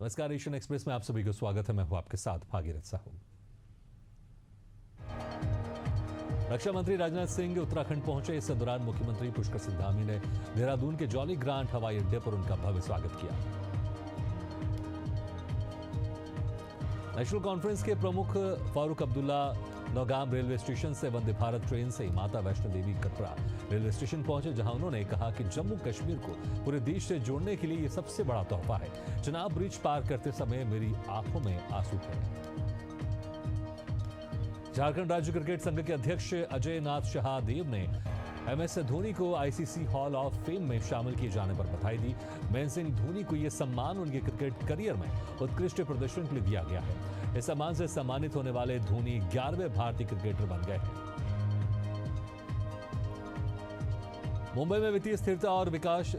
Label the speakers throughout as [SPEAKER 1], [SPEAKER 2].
[SPEAKER 1] नमस्कार, Asian express में आप सभी को स्वागत है। मैं हूं आपके साथ भागीरथ साहू। रक्षा मंत्री राजनाथ सिंह उत्तराखंड पहुंचे। इस दौरान मुख्यमंत्री पुष्कर सिंह धामी ने देहरादून के जॉली ग्रांट हवाई अड्डे पर उनका भव्य स्वागत किया। नेशनल कॉन्फ्रेंस के प्रमुख फारूक अब्दुल्ला नौगाम रेलवे स्टेशन से वंदे भारत ट्रेन से माता वैष्णो देवी कटरा रेलवे स्टेशन पहुंचे, जहां उन्होंने कहा कि जम्मू कश्मीर को पूरे देश से जोड़ने के लिए ये सबसे बड़ा तोहफा है। चनाब ब्रिज पार करते समय मेरी आंखों में आंसू थे। झारखंड राज्य क्रिकेट संघ के अध्यक्ष अजय नाथ शाहदेव ने MS धोनी को ICC हॉल ऑफ फेम में शामिल किए जाने पर बधाई दी। महेंद्र सिंह धोनी को यह सम्मान उनके क्रिकेट करियर में उत्कृष्ट प्रदर्शन के लिए दिया गया है। इस सम्मान से सम्मानित होने वाले धोनी 11वें भारतीय क्रिकेटर बन गए हैं। मुंबई में वित्तीय स्थिरता और विकास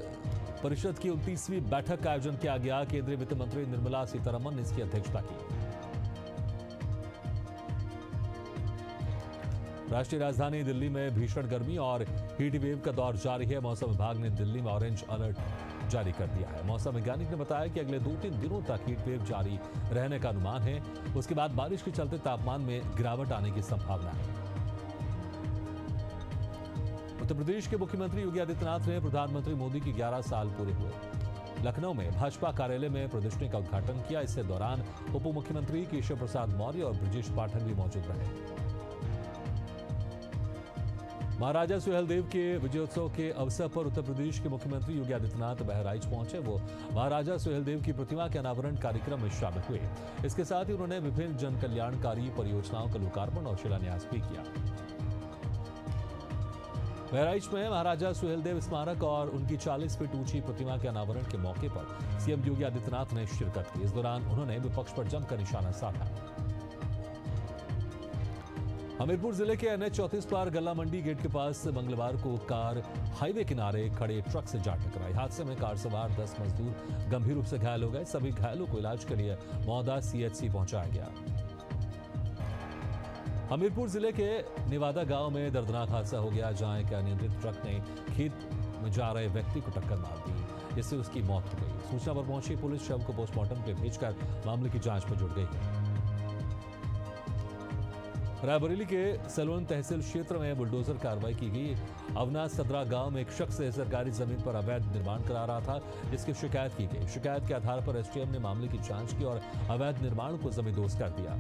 [SPEAKER 1] परिषद की 29वीं बैठक का आयोजन किया गया। केंद्रीय वित्त मंत्री निर्मला सीतारमण ने इसकी अध्यक्षता की। राष्ट्रीय राजधानी दिल्ली में भीषण गर्मी और हीट वेव का दौर जारी है। मौसम विभाग ने दिल्ली में ऑरेंज अलर्ट जारी कर दिया है। मौसम वैज्ञानिक ने बताया कि अगले 2-3 दिनों तक हीट वेव जारी रहने का अनुमान है। उसके बाद बारिश के चलते तापमान में गिरावट आने की संभावना है। उत्तर प्रदेश के मुख्यमंत्री योगी आदित्यनाथ ने प्रधानमंत्री मोदी के 11 साल पूरे हुए। लखनऊ में भाजपा कार्यालय में प्रदर्शनी का उद्घाटन किया। इसके दौरान उप मुख्यमंत्री केशव प्रसाद मौर्य और ब्रजेश पाठक भी मौजूद रहे। महाराजा सुहेलदेव के विजयोत्सव के अवसर पर उत्तर प्रदेश के मुख्यमंत्री योगी आदित्यनाथ बहराइच पहुंचे। वो महाराजा सुहेलदेव की प्रतिमा के अनावरण कार्यक्रम में शामिल हुए। इसके साथ ही उन्होंने विभिन्न जन कल्याणकारी परियोजनाओं का लोकार्पण और शिलान्यास भी किया। बहराइच में महाराजा सुहेलदेव स्मारक और उनकी 40 फीट ऊंची प्रतिमा के अनावरण के मौके पर सीएम योगी आदित्यनाथ ने शिरकत की। इस दौरान उन्होंने विपक्ष पर जमकर निशाना साधा। हमीरपुर जिले के NH 34 पर गल्ला मंडी गेट के पास मंगलवार को कार हाईवे किनारे खड़े ट्रक से जा टकराई। हादसे में कार सवार 10 मजदूर गंभीर रूप से घायल हो गए। सभी घायलों को इलाज के लिए मौदा CHC पहुंचाया गया। हमीरपुर जिले के निवादा गांव में दर्दनाक हादसा हो गया, जहां एक अनियंत्रित ट्रक ने खेत में जा रहे व्यक्ति को टक्कर मार दी, जिससे उसकी मौत हो गई। सूचना पर पहुंची पुलिस शव को पोस्टमार्टम के लिए भेजकर मामले की जांच में जुट गई है। रायबरेली के सलोन तहसील क्षेत्र में बुलडोजर कार्रवाई की गई। अवनाथ सदरा गांव में एक शख्स सरकारी जमीन पर अवैध निर्माण करा रहा था, जिसकी शिकायत की गई। शिकायत के आधार पर SDM ने मामले की जांच की और अवैध निर्माण को जमींदोज कर दिया।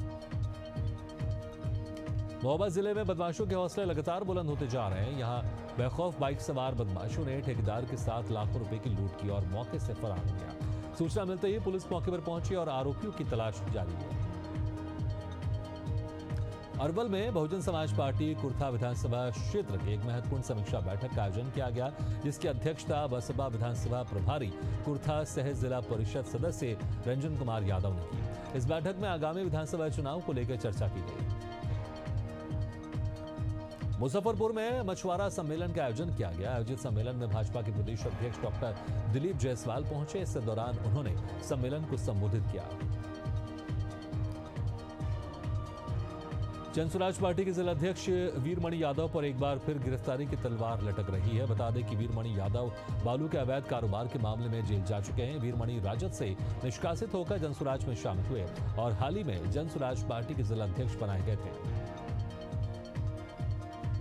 [SPEAKER 1] महोबा जिले में बदमाशों के हौसले लगातार बुलंद होते जा रहे हैं। यहां बेखौफ बाइक सवार बदमाशों ने ठेकेदार के साथ लाखों रुपए की लूट की और मौके से फरार हो गया। सूचना मिलते ही पुलिस मौके पर पहुंची और आरोपियों की तलाश जारी है। अरवल में बहुजन समाज पार्टी कुर्था विधानसभा क्षेत्र की एक महत्वपूर्ण समीक्षा बैठक का आयोजन किया गया, जिसकी अध्यक्षता बसपा विधानसभा प्रभारी कुर्था सह जिला परिषद सदस्य रंजन कुमार यादव ने की। इस बैठक में आगामी विधानसभा चुनाव को लेकर चर्चा की गई। मुजफ्फरपुर में मछुआरा सम्मेलन का आयोजन किया गया। आयोजित सम्मेलन में भाजपा के प्रदेश अध्यक्ष डॉक्टर दिलीप जायसवाल पहुंचे। इस दौरान उन्होंने सम्मेलन को संबोधित किया। जनसुराज पार्टी के जिलाध्यक्ष वीरमणि यादव पर एक बार फिर गिरफ्तारी की तलवार लटक रही है। बता दें कि वीरमणि यादव बालू के अवैध कारोबार के मामले में जेल जा चुके हैं। वीरमणि राजद से निष्कासित होकर जनसुराज में शामिल हुए और हाल ही में जनसुराज पार्टी के जिलाध्यक्ष बनाए गए थे।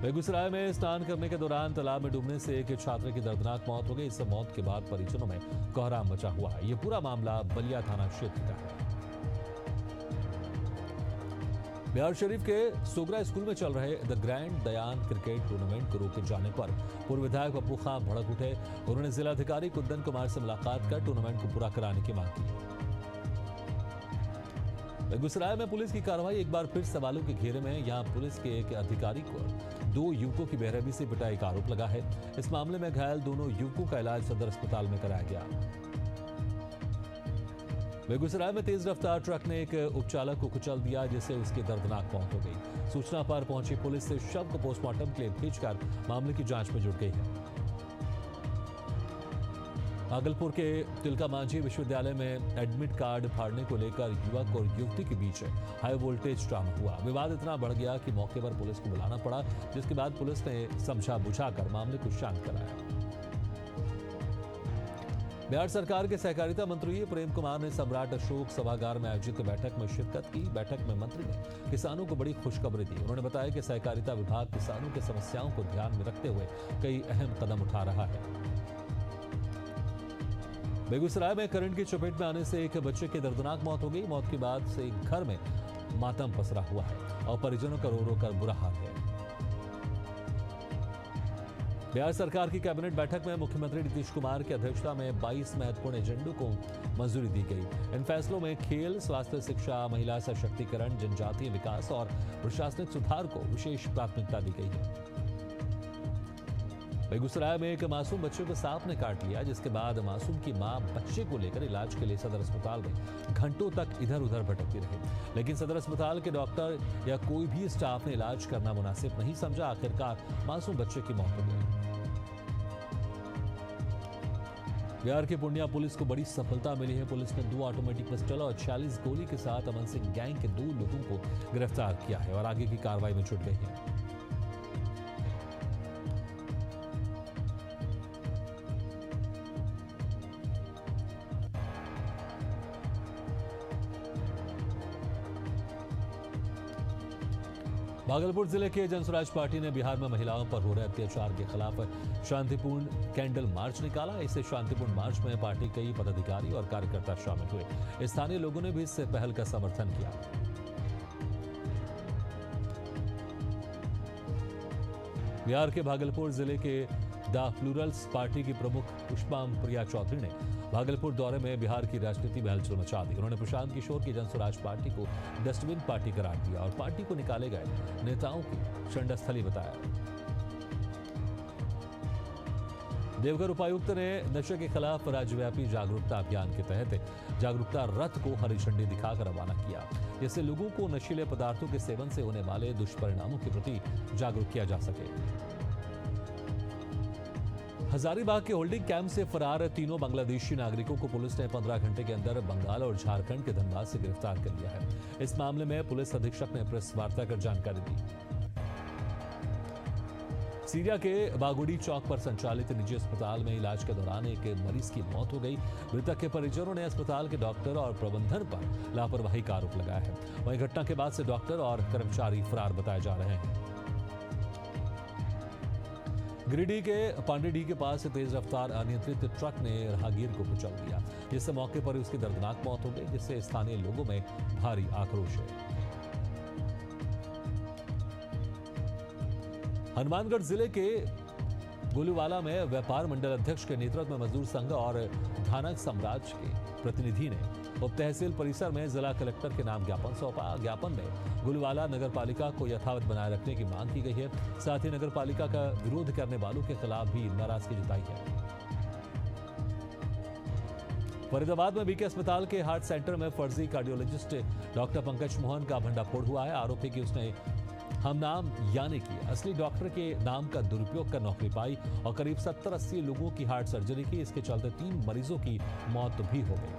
[SPEAKER 1] बेगूसराय में स्नान करने के दौरान तालाब में डूबने से एक छात्र की दर्दनाक मौत हो गई। इस मौत के बाद परिजनों में कोहराम मचा हुआ है। ये पूरा मामला बलिया थाना क्षेत्र का है। बिहार शरीफ के सोगरा स्कूल में चल रहे the grand Dayan cricket tournament को रोके जाने पर पूर्व विधायक पप्पू खां भड़क उठे। उन्होंने जिलाधिकारी कुंदन कुमार से मुलाकात कर टूर्नामेंट को पूरा कराने की मांग की। बेगूसराय में पुलिस की कार्रवाई एक बार फिर सवालों के घेरे में। यहां पुलिस के एक अधिकारी को 2 युवकों की बेरहमी से पिटाई का आरोप लगा है। इस मामले में घायल दोनों युवकों का इलाज सदर अस्पताल में कराया गया। बेगूसराय में तेज रफ्तार ट्रक ने एक उपचालक को कुचल दिया, जिससे उसकी दर्दनाक मौत हो गई। सूचना पर पहुंची पुलिस से शव को पोस्टमार्टम के लिए भेजकर मामले की जांच में जुट गई है। भागलपुर के तिलका मांझी विश्वविद्यालय में एडमिट कार्ड फाड़ने को लेकर युवक और युवती के बीच हाई वोल्टेज ड्रामा हुआ। विवाद इतना बढ़ गया कि मौके पर पुलिस को बुलाना पड़ा, जिसके बाद पुलिस ने समझा बुझाकर मामले को शांत कराया। बिहार सरकार के सहकारिता मंत्री प्रेम कुमार ने सम्राट अशोक सभागार में आयोजित बैठक में शिरकत की। बैठक में मंत्री ने किसानों को बड़ी खुशखबरी दी। उन्होंने बताया कि सहकारिता विभाग किसानों की समस्याओं को ध्यान में रखते हुए कई अहम कदम उठा रहा है। बेगूसराय में करंट की चपेट में आने से एक बच्चे की दर्दनाक मौत हो गई। मौत के बाद से घर में मातम पसरा हुआ है और परिजनों का रो रो कर बुरा हाल है। बिहार सरकार की कैबिनेट बैठक में मुख्यमंत्री नीतीश कुमार की अध्यक्षता में 22 महत्वपूर्ण एजेंडों को मंजूरी दी गई। इन फैसलों में खेल, स्वास्थ्य, शिक्षा, महिला सशक्तिकरण, जनजातीय विकास और प्रशासनिक सुधार को विशेष प्राथमिकता दी गई है। बेगूसराय में एक मासूम बच्चे को सांप ने काट लिया, जिसके बाद मासूम की मां बच्चे को लेकर इलाज के लिए सदर अस्पताल में घंटों तक इधर उधर भटकती रही, लेकिन सदर अस्पताल के डॉक्टर या कोई भी स्टाफ ने इलाज करना मुनासिब नहीं समझा। आखिरकार मासूम बच्चे की मौत हो गई। बिहार की पूर्णिया पुलिस को बड़ी सफलता मिली है। पुलिस ने 2 ऑटोमेटिक पिस्टल और 46 गोली के साथ अमन सिंह गैंग के 2 लोगों को गिरफ्तार किया है और आगे की कार्रवाई में जुट गई है। भागलपुर जिले के जनसुराज पार्टी ने बिहार में महिलाओं पर हो रहे अत्याचार के खिलाफ शांतिपूर्ण कैंडल मार्च निकाला। इस शांतिपूर्ण मार्च में पार्टी कई पदाधिकारी और कार्यकर्ता शामिल हुए। स्थानीय लोगों ने भी इस पहल का समर्थन किया। बिहार के भागलपुर जिले के द प्लूरल्स पार्टी की प्रमुख पुष्पा प्रिया चौधरी ने भागलपुर दौरे में बिहार की राजनीति में हलचल मचा दी। उन्होंने प्रशांत किशोर की जनसुराज पार्टी को डस्टबिन पार्टी करार दिया और पार्टी को निकाले गए नेताओं की शंडस्थली बताया। देवघर उपायुक्त ने नशे के खिलाफ राज्यव्यापी जागरूकता अभियान के तहत जागरूकता रथ को हरी झंडी दिखाकर रवाना किया, जिससे लोगों को नशीले पदार्थों के सेवन से होने वाले दुष्परिणामों के प्रति जागरूक किया जा सके। हजारीबाग के होल्डिंग कैंप से फरार 3 बांग्लादेशी नागरिकों को पुलिस ने 15 घंटे के अंदर बंगाल और झारखंड के धनबाद से गिरफ्तार कर लिया है। इस मामले में पुलिस अधीक्षक ने प्रेस वार्ता कर जानकारी दी। सीरिया के बागुड़ी चौक पर संचालित निजी अस्पताल में इलाज के दौरान एक मरीज की मौत हो गई। मृतक के परिजनों ने अस्पताल के डॉक्टर और प्रबंधन पर लापरवाही का आरोप लगाया है। वहीं घटना के बाद से डॉक्टर और कर्मचारी फरार बताए जा रहे हैं। गिरिडीह के पांडेडी के पास तेज रफ्तार अनियंत्रित ट्रक ने राहगीर को कुचल दिया, जिससे मौके पर उसकी दर्दनाक मौत हो गई, जिससे स्थानीय लोगों में भारी आक्रोश है। हनुमानगढ़ जिले के गोलूवाला में व्यापार मंडल अध्यक्ष के नेतृत्व में मजदूर संघ और धानक साम्राज्य के प्रतिनिधि ने उप तहसील परिसर में जिला कलेक्टर के नाम ज्ञापन सौंपा। ज्ञापन में गोलूवाला नगर पालिका को यथावत बनाए रखने की मांग की गई है। साथ ही नगर पालिका का विरोध करने वालों के खिलाफ भी नाराजगी जताई है। फरीदाबाद में बीके अस्पताल के हार्ट सेंटर में फर्जी कार्डियोलॉजिस्ट डॉक्टर पंकज मोहन का भंडाफोड़ हुआ है। आरोप है कि उसने हम नाम यानी कि असली डॉक्टर के नाम का दुरुपयोग कर नौकरी पाई और करीब 70-80 लोगों की हार्ट सर्जरी की। इसके चलते 3 मरीजों की मौत भी हो गई।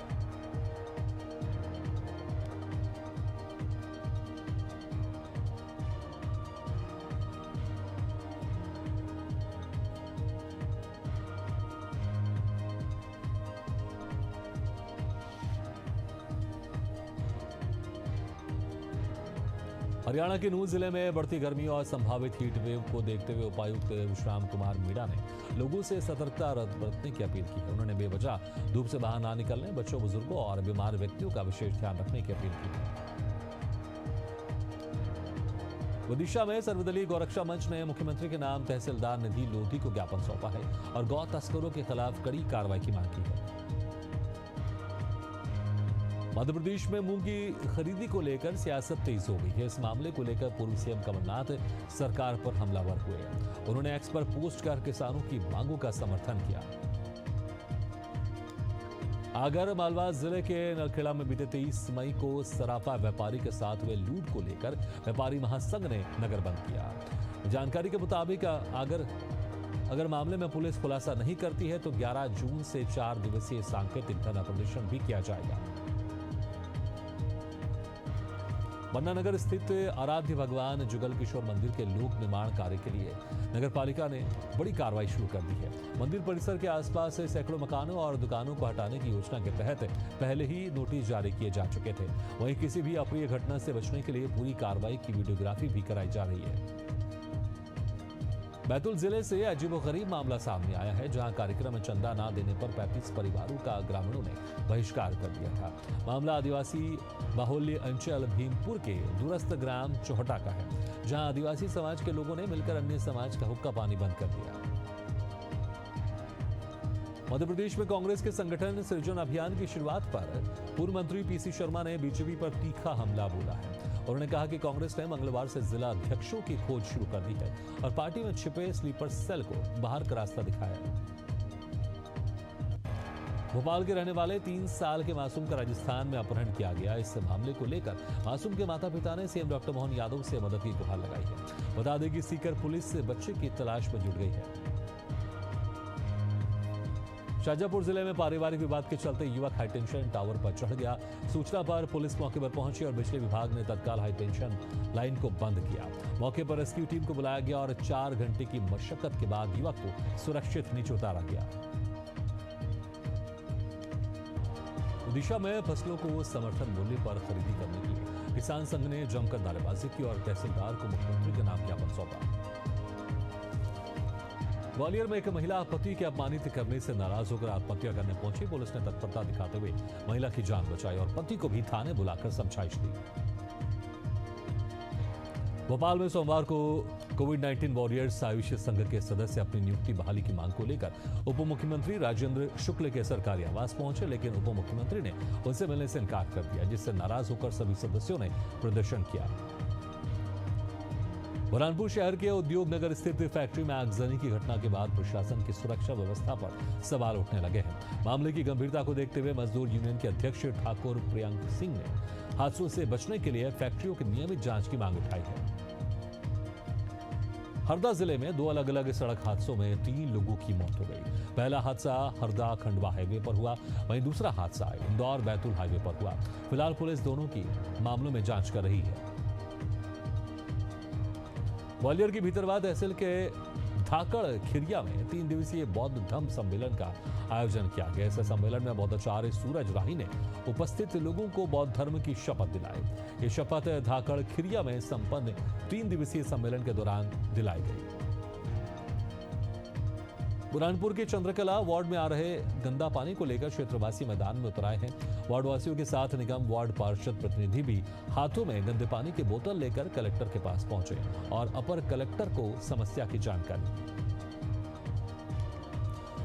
[SPEAKER 1] हरियाणा के नूंह जिले में बढ़ती गर्मी और संभावित हीट वेव को देखते हुए उपायुक्त विश्राम कुमार मीणा ने लोगों से सतर्कता बरतने की अपील की है। उन्होंने बेवजह धूप से बाहर ना निकलने, बच्चों, बुजुर्गों और बीमार व्यक्तियों का विशेष ध्यान रखने की अपील की है। विदिशा में सर्वदलीय गौरक्षा मंच ने मुख्यमंत्री के नाम तहसीलदार निधि लोधी को ज्ञापन सौंपा है और गौ तस्करों के खिलाफ कड़ी कार्रवाई की मांग की है। मध्य प्रदेश में मूंग की खरीदी को लेकर सियासत तेज हो गई है। इस मामले को लेकर पूर्व सीएम कमलनाथ सरकार पर हमलावर हुए हैं। उन्होंने एक्स पर पोस्ट कर किसानों की मांगों का समर्थन किया। आगर मालवा जिले के नलखेड़ा में बीते 23 मई को सराफा व्यापारी के साथ हुए लूट को लेकर व्यापारी महासंघ ने नगर बंद किया। जानकारी के मुताबिक अगर मामले में पुलिस खुलासा नहीं करती है तो 11 जून से 4 दिवसीय सांकेतिक धरना प्रदर्शन भी किया जाएगा। पन्ना नगर स्थित आराध्य भगवान जुगल किशोर मंदिर के लोक निर्माण कार्य के लिए नगर पालिका ने बड़ी कार्रवाई शुरू कर दी है। मंदिर परिसर के आसपास से सैकड़ों मकानों और दुकानों को हटाने की योजना के तहत पहले ही नोटिस जारी किए जा चुके थे। वहीं किसी भी अप्रिय घटना से बचने के लिए पूरी कार्रवाई की वीडियोग्राफी भी कराई जा रही है। बैतूल जिले से अजीबोगरीब मामला सामने आया है, जहां कार्यक्रम में चंदा ना देने पर 35 परिवारों का ग्रामीणों ने बहिष्कार कर दिया था। मामला आदिवासी बाहुल्य अंचल भीमपुर के दूरस्थ ग्राम चौहटा का है, जहां आदिवासी समाज के लोगों ने मिलकर अन्य समाज का हुक्का पानी बंद कर दिया। मध्य प्रदेश में कांग्रेस के संगठन सृजन अभियान की शुरुआत पर पूर्व मंत्री पीसी शर्मा ने बीजेपी पर तीखा हमला बोला है। उन्होंने कहा कि कांग्रेस ने मंगलवार से जिला अध्यक्षों की खोज शुरू कर दी है और पार्टी में छिपे स्लीपर सेल को बाहर का रास्ता दिखाया है। भोपाल के रहने वाले 3 साल के मासूम का राजस्थान में अपहरण किया गया। इस मामले को लेकर मासूम के माता पिता ने सीएम डॉक्टर मोहन यादव से मदद की गुहार लगाई है। बता दें कि सीकर पुलिस से बच्चे की तलाश में जुट गई है। शाजापुर जिले में पारिवारिक विवाद के चलते युवक हाईटेंशन टावर पर चढ़ गया। सूचना पर पुलिस मौके पर पहुंची और बिजली विभाग ने तत्काल हाईटेंशन लाइन को बंद किया। मौके पर रेस्क्यू टीम को बुलाया गया और 4 घंटे की मशक्कत के बाद युवक को सुरक्षित नीचे उतारा गया। ओडिशा में फसलों को समर्थन मूल्य पर खरीदी करने के लिए किसान संघ ने जमकर नारेबाजी की और तहसीलदार को मुख्यमंत्री के नाम ज्ञापन सौंपा। ग्वालियर में एक महिला पति के अपमानित करने से नाराज होकर आत्महत्या करने पहुंची। पुलिस ने तत्परता दिखाते हुए महिला की जान बचाई और पति को भी थाने बुलाकर समझाइश दी। भोपाल में सोमवार को कोविड-19 वॉरियर्स आयुष संघ के सदस्य अपनी नियुक्ति बहाली की मांग को लेकर उप मुख्यमंत्री राजेंद्र शुक्ल के सरकारी आवास पहुंचे, लेकिन उप मुख्यमंत्री ने उनसे मिलने से इनकार कर दिया, जिससे नाराज होकर सभी सदस्यों ने प्रदर्शन किया। बुरहानपुर शहर के उद्योग नगर स्थित फैक्ट्री में आगजनी की घटना के बाद प्रशासन की सुरक्षा व्यवस्था पर सवाल उठने लगे हैं। मामले की गंभीरता को देखते हुए मजदूर यूनियन के अध्यक्ष ठाकुर प्रियंक सिंह ने हादसों से बचने के लिए फैक्ट्रियों की नियमित जांच की मांग उठाई है। हरदा जिले में 2 अलग अलग सड़क हादसों में 3 लोगों की मौत हो गई। पहला हादसा हरदा खंडवा हाईवे पर हुआ, वहीं दूसरा हादसा इंदौर बैतूल हाईवे पर हुआ। फिलहाल पुलिस दोनों की मामलों में जांच कर रही है। ग्वालियर की भीतरवा तहसील के धाकड़ खिरिया में 3 दिवसीय बौद्ध धम्म सम्मेलन का आयोजन किया गया। इस सम्मेलन में बौद्धाचार्य सूरज राही ने उपस्थित लोगों को बौद्ध धर्म की शपथ दिलाई। ये शपथ धाकड़ खिरिया में संपन्न 3 दिवसीय सम्मेलन के दौरान दिलाई गई। बुरहानपुर के चंद्रकला वार्ड में आ रहे गंदा पानी को लेकर क्षेत्रवासी मैदान में उतर आए हैं। वार्डवासियों के साथ निगम वार्ड पार्षद प्रतिनिधि भी हाथों में गंदे पानी की बोतल लेकर कलेक्टर के पास पहुंचे और अपर कलेक्टर को समस्या की जानकारी दी।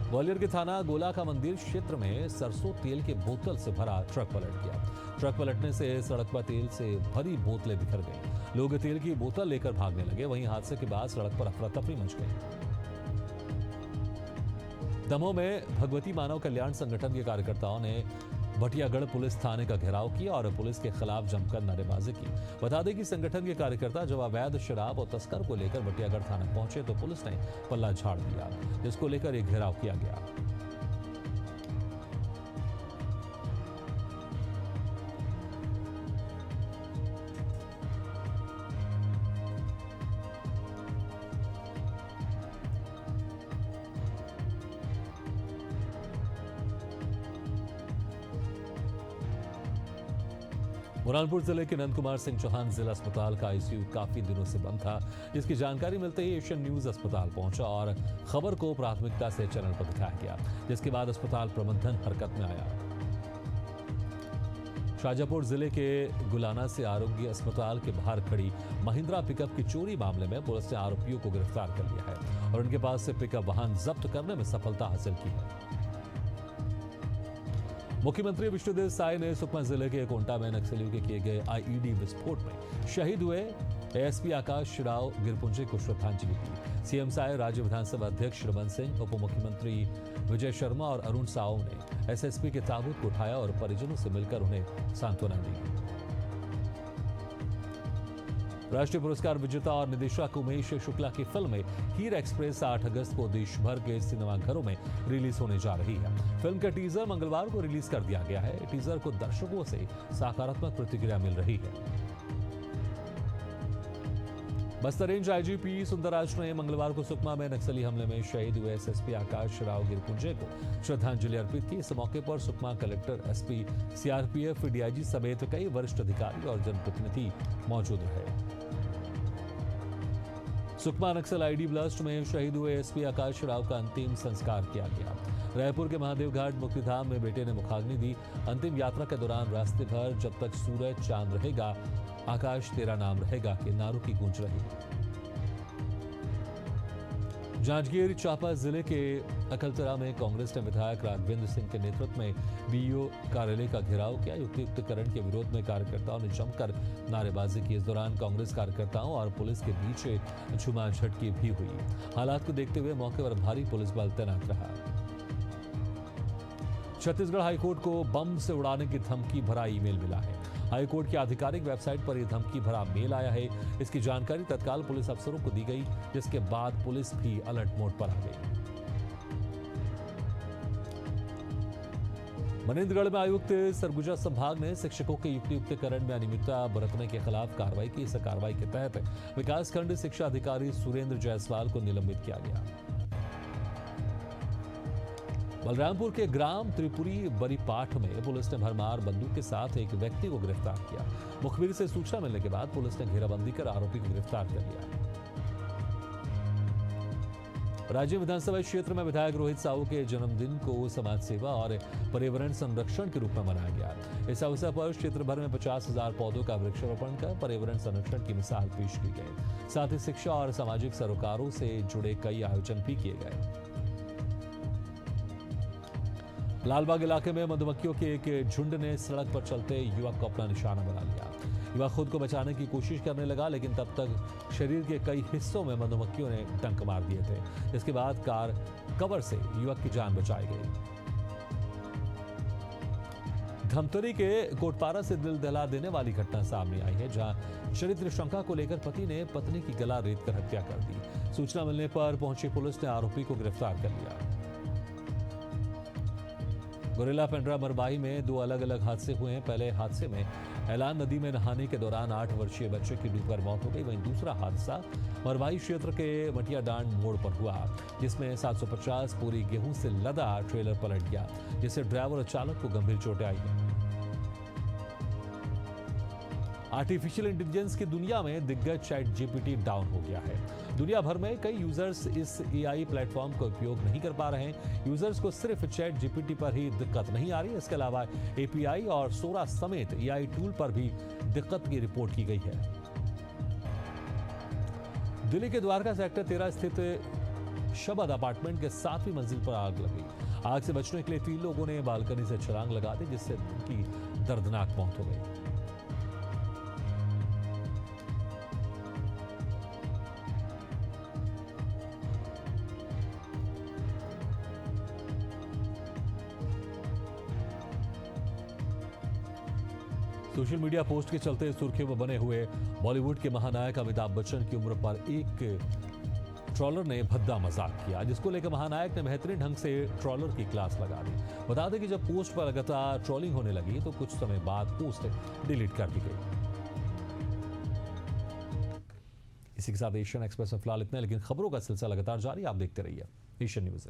[SPEAKER 1] ग्वालियर के थाना गोला का मंदिर क्षेत्र में सरसों तेल के बोतल से भरा ट्रक पलट गया। ट्रक पलटने से सड़क पर तेल से भरी बोतलें बिखर गईं। लोग तेल की बोतल लेकर भागने लगे। वहीं हादसे के बाद सड़क पर अफरा तफरी मच गई। दमोह में भगवती मानव कल्याण संगठन के कार्यकर्ताओं ने भटियागढ़ पुलिस थाने का घेराव किया और पुलिस के खिलाफ जमकर नारेबाजी की। बता दें कि संगठन के कार्यकर्ता जब अवैध शराब और तस्कर को लेकर भटियागढ़ थाना पहुंचे तो पुलिस ने पल्ला झाड़ दिया, जिसको लेकर यह घेराव किया गया। बुरहानपुर जिले के नंद कुमार सिंह चौहान जिला अस्पताल का आईसीयू काफी दिनों से बंद था, जिसकी जानकारी मिलते ही एशियन न्यूज अस्पताल पहुंचा और खबर को प्राथमिकता से चैनल पर दिखाया गया, जिसके बाद अस्पताल प्रबंधन हरकत में आया। शाजापुर जिले के गुलाना से आरोग्य अस्पताल के बाहर खड़ी महिंद्रा पिकअप की चोरी मामले में पुलिस ने आरोपियों को गिरफ्तार कर लिया है और उनके पास से पिकअप वाहन जब्त करने में सफलता हासिल की है। मुख्यमंत्री विष्णुदेव साय ने सुकमा जिले के कोंटा में नक्सलियों के किए गए आईईडी विस्फोट में शहीद हुए एएसपी आकाश राव गिरपुंजे को श्रद्धांजलि दी। सीएम साय, राज्य विधानसभा अध्यक्ष रमन सिंह, उप मुख्यमंत्री विजय शर्मा और अरुण साव ने एसएसपी के ताबूत को उठाया और परिजनों से मिलकर उन्हें सांत्वना दी। राष्ट्रीय पुरस्कार विजेता और निदेशक उमेश शुक्ला की फिल्म हीर एक्सप्रेस 8 अगस्त को देश भर के सिनेमाघरों में रिलीज होने जा रही है। फिल्म का टीजर मंगलवार को रिलीज कर दिया गया है। टीजर को दर्शकों से सकारात्मक प्रतिक्रिया मिल रही है। बस्तर रेंज आईजीपी सुंदरराज ने मंगलवार को सुकमा में नक्सली हमले में शहीद हुए एसएसपी आकाश राव गिरपुंजे को श्रद्धांजलि अर्पित की। इस मौके पर Sukma collector, SP, CRPF, DIG समेत कई वरिष्ठ अधिकारी और जनप्रतिनिधि मौजूद रहे। सुकमा नक्सल आईडी ब्लास्ट में शहीद हुए एसपी आकाश राव का अंतिम संस्कार किया गया। रायपुर के महादेव घाट मुक्तिधाम में बेटे ने मुखाग्नि दी। अंतिम यात्रा के दौरान रास्ते भर जब तक सूरज चांद रहेगा, आकाश तेरा नाम रहेगा के नारों की गूंज रही। जांजगीर चांपा जिले के अकलतरा में कांग्रेस ने विधायक राघवेंद्र सिंह के नेतृत्व में बीईओ कार्यालय का घेराव किया। युक्तियुक्तकरण के विरोध में कार्यकर्ताओं ने जमकर नारेबाजी की। इस दौरान कांग्रेस कार्यकर्ताओं और पुलिस के बीच झुमाझटकी भी हुई। हालात को देखते हुए मौके पर भारी पुलिस बल तैनात रहा। छत्तीसगढ़ हाईकोर्ट को बम से उड़ाने की धमकी भरा ईमेल मिला है। हाईकोर्ट की आधिकारिक वेबसाइट पर यह धमकी भरा मेल आया है। इसकी जानकारी तत्काल पुलिस अफसरों को दी गई, जिसके बाद पुलिस भी अलर्ट मोड पर आ गई। मनेन्द्रगढ़ में आयुक्त सरगुजा संभाग ने शिक्षकों के युक्तियुक्तकरण में अनियमितता बरतने के खिलाफ कार्रवाई की। इस कार्रवाई के तहत विकासखंड शिक्षा अधिकारी सुरेंद्र जायसवाल को निलंबित किया गया। बलरामपुर के ग्राम त्रिपुरी बरीपाठ में पुलिस ने भरमार बंदूक के साथ एक व्यक्ति को गिरफ्तार किया। मुखबिर से सूचना मिलने के बाद पुलिस ने घेराबंदी कर आरोपी को गिरफ्तार कर लिया। राज्य विधानसभा क्षेत्र में विधायक रोहित साहू के जन्मदिन को समाज सेवा और पर्यावरण संरक्षण के रूप में मनाया गया। इस अवसर पर क्षेत्र भर में 50,000 पौधों का वृक्षारोपण कर पर्यावरण संरक्षण की मिसाल पेश की गई। साथ ही शिक्षा और सामाजिक सरोकारों से जुड़े कई आयोजन भी किए गए। लालबाग इलाके में मधुमक्खियों के एक झुंड ने सड़क पर चलते युवक को अपना निशाना बना लिया। युवक खुद को बचाने की कोशिश करने लगा, लेकिन तब तक शरीर के कई हिस्सों में मधुमक्खियों ने डंक मार दिए थे। इसके बाद कार कवर से युवक की जान बचाई गई। धमतरी के कोटपारा से दिल दहला देने वाली घटना सामने आई है, जहां चरित्र शंका को लेकर पति ने पत्नी की गला रेत कर हत्या कर दी। सूचना मिलने पर पहुंची पुलिस ने आरोपी को गिरफ्तार कर लिया। गुरेला पेंड्रा मरवाही में 2 अलग अलग हादसे हुए हैं। पहले हादसे में ऐलान नदी में नहाने के दौरान 8 वर्षीय बच्चे की डूबकर मौत हो गई। वहीं दूसरा हादसा मरवाही क्षेत्र के मटिया डांड मोड़ पर हुआ, जिसमें 750 पूरी गेहूं से लदा ट्रेलर पलट गया, जिससे ड्राइवर और चालक को गंभीर चोटें आई हैं। आर्टिफिशियल इंटेलिजेंस की दुनिया में दिग्गज चैट जीपीटी डाउन हो गया है। दुनिया भर में कई यूजर्स इस एआई प्लेटफॉर्म का उपयोग नहीं कर पा रहे हैं। यूजर्स को सिर्फ चैट जीपीटी पर ही दिक्कत नहीं आ रही, इसके अलावा एपीआई और सोरा समेत एआई टूल पर भी दिक्कत की रिपोर्ट की गई है। दिल्ली के द्वारका सेक्टर 13 स्थित शबद अपार्टमेंट के 7वीं मंजिल पर आग लगी। आग से बचने के लिए 3 लोगों ने बालकनी से छलांग लगा दी, जिससे उनकी दर्दनाक मौत हो गई। सोशल मीडिया पोस्ट के चलते सुर्खियों में बने हुए बॉलीवुड के महानायक अमिताभ बच्चन की उम्र पर एक ट्रॉलर ने भद्दा मजाक किया, जिसको लेकर महानायक ने बेहतरीन ढंग से ट्रॉलर की क्लास लगा दी। बता दें कि जब पोस्ट पर लगातार ट्रोलिंग होने लगी तो कुछ समय बाद पोस्ट डिलीट कर दी गई। इसी के साथ एशियन एक्सप्रेस में फिलहाल इतना, लेकिन खबरों का सिलसिला लगातार जारी, आप देखते रहिए एशियन न्यूज़।